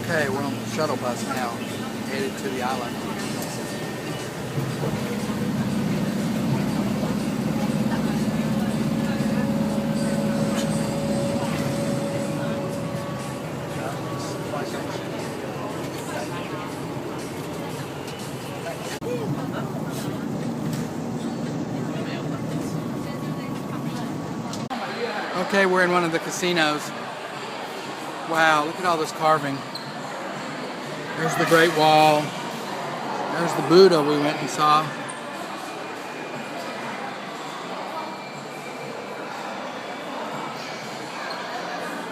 Okay, we're on the shuttle bus now, headed to the island. Okay, we're in one of the casinos. Wow, look at all this carving. There's the Great Wall. There's the Buddha we went and saw.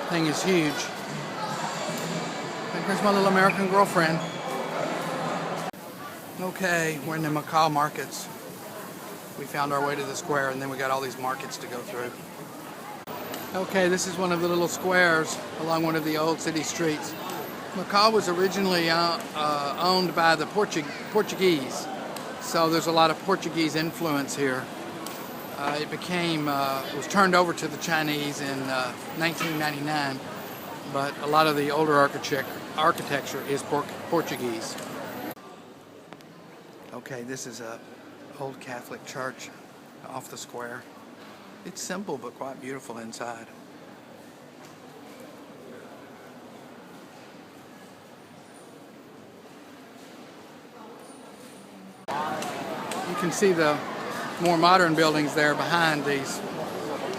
Thing is huge. And here's my little American girlfriend. Okay, we're in the Macau markets. We found our way to the square, and then we got all these markets to go through. Okay, this is one of the little squares along one of the old city streets. Macau was originally owned by the Portuguese, so there's a lot of Portuguese influence here. It was turned over to the Chinese in 1999, but a lot of the older architecture is Portuguese. Okay, this is a old Catholic church off the square. It's simple but quite beautiful inside. You can see the more modern buildings there behind these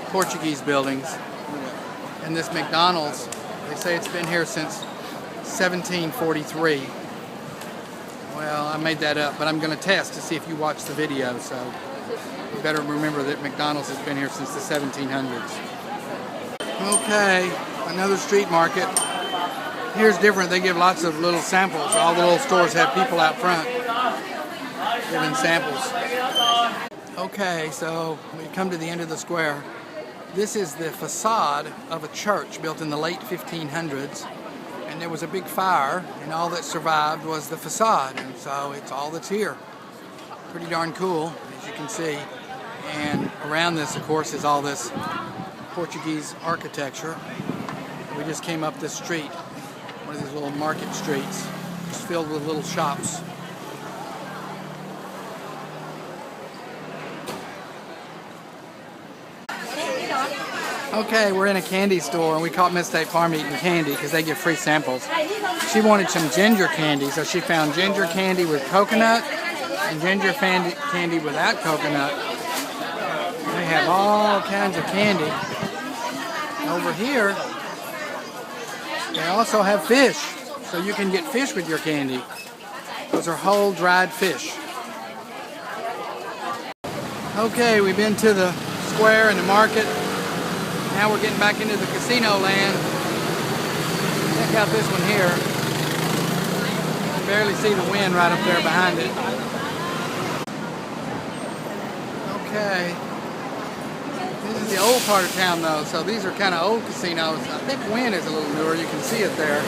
Portuguese buildings. And this McDonald's, they say it's been here since 1743. Well, I made that up, but I'm going to test to see if you watch the video, so you better remember that McDonald's has been here since the 1700s. Okay, another street market. Here's different. They give lots of little samples. All the little stores have people out front giving samples. Okay, so we come to the end of the square. This is the facade of a church built in the late 1500s. And there was a big fire, and all that survived was the facade. And so it's all that's here. Pretty darn cool, as you can see. And around this, of course, is all this Portuguese architecture. We just came up this street, one of these little market streets, just filled with little shops. Okay, we're in a candy store, and we caught Miss State Farm eating candy because they give free samples. She wanted some ginger candy, so she found ginger candy with coconut and ginger candy without coconut. They have all kinds of candy. Over here, they also have fish, so you can get fish with your candy. Those are whole dried fish. Okay, we've been to the square and the market. Now we're getting back into the casino land. Check out this one here. You can barely see the wind right up there behind it. Okay. This is the old part of town though, so these are kind of old casinos. I think Wynn is a little newer, you can see it there.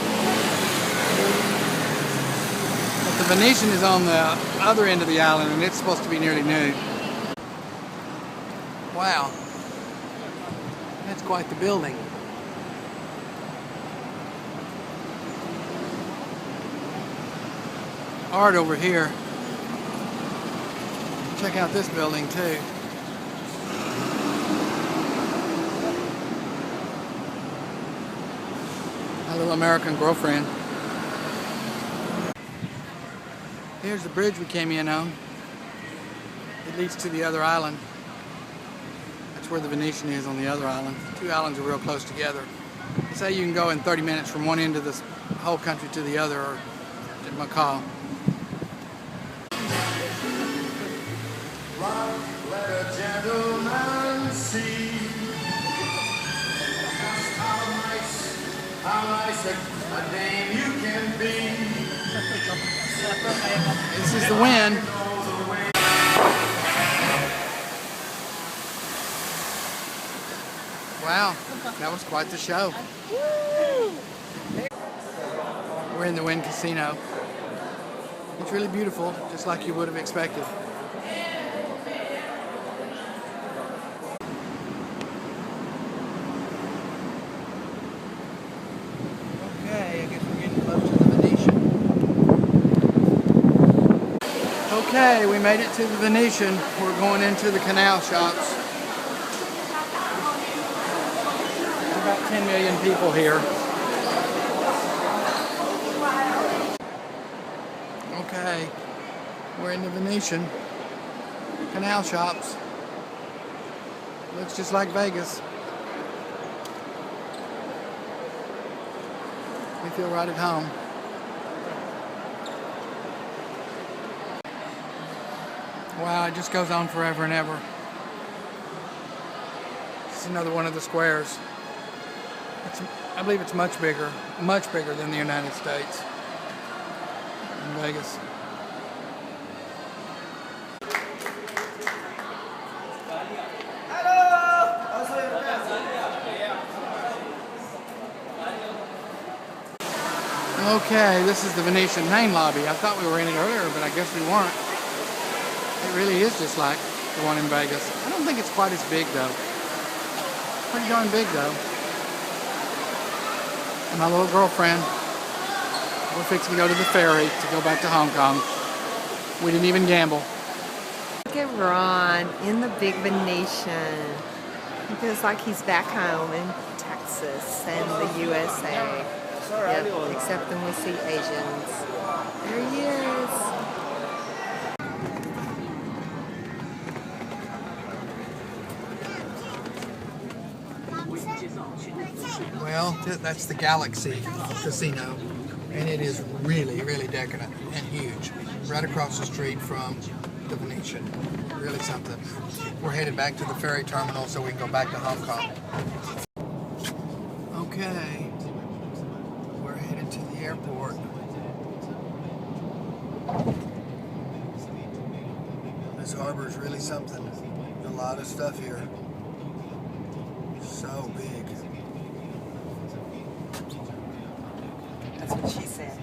But the Venetian is on the other end of the island, and it's supposed to be nearly new. Wow. That's quite the building. Art over here. Check out this building too. My little American girlfriend. Here's the bridge we came in on. It leads to the other island. That's where the Venetian is, on the other island. Two islands are real close together. They say you can go in 30 minutes from one end of this whole country to the other, or to Macau. Let a gentleman see just how nice a dame you can be. This is the Wynn. Wow, that was quite the show. We're in the Wynn Casino. It's really beautiful, just like you would have expected. Okay, I guess we're getting close to Okay, we made it to the Venetian. We're going into the canal shops. There's about 10 million people here. Okay, we're in the Venetian canal shops. Looks just like Vegas. We feel right at home. Wow, it just goes on forever and ever. This is another one of the squares. I believe it's much bigger than the United States in Vegas. Okay, this is the Venetian main lobby. I thought we were in it earlier, but I guess we weren't. It really is just like the one in Vegas. I don't think it's quite as big though. Pretty darn big though. And my little girlfriend, we're fixing to go to the ferry to go back to Hong Kong. We didn't even gamble. Look at Ron in the big Venetian. He feels like he's back home in Texas and the USA. Yep, except when we see Asians. There he is. Well, that's the Galaxy Casino, and it is really, really decadent and huge. Right across the street from the Venetian. Really something. We're headed back to the ferry terminal so we can go back to Hong Kong. Okay, we're headed to the airport. This harbor is really something. A lot of stuff here. So big. That's what she said.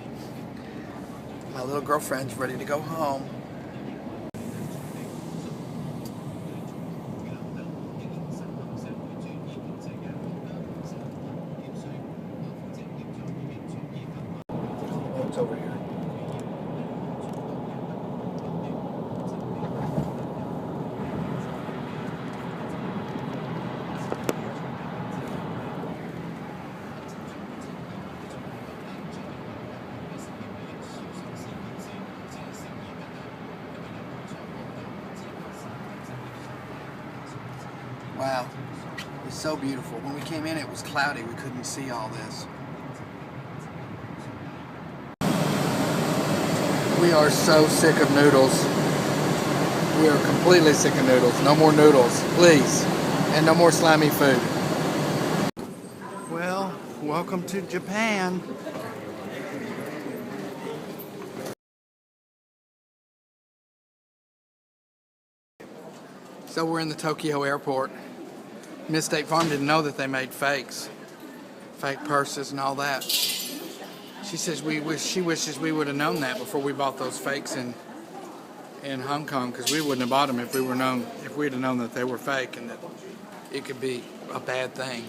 My little girlfriend's ready to go home. It's over here. Wow, it's so beautiful. When we came in, it was cloudy. We couldn't see all this. We are so sick of noodles. We are completely sick of noodles. No more noodles, please. And no more slimy food. Well, welcome to Japan. So we're in the Tokyo airport. Miss State Farm didn't know that they made fakes. Fake purses and all that. She says she wishes we would have known that before we bought those fakes in Hong Kong, because we wouldn't have bought them if we'd have known that they were fake and that it could be a bad thing.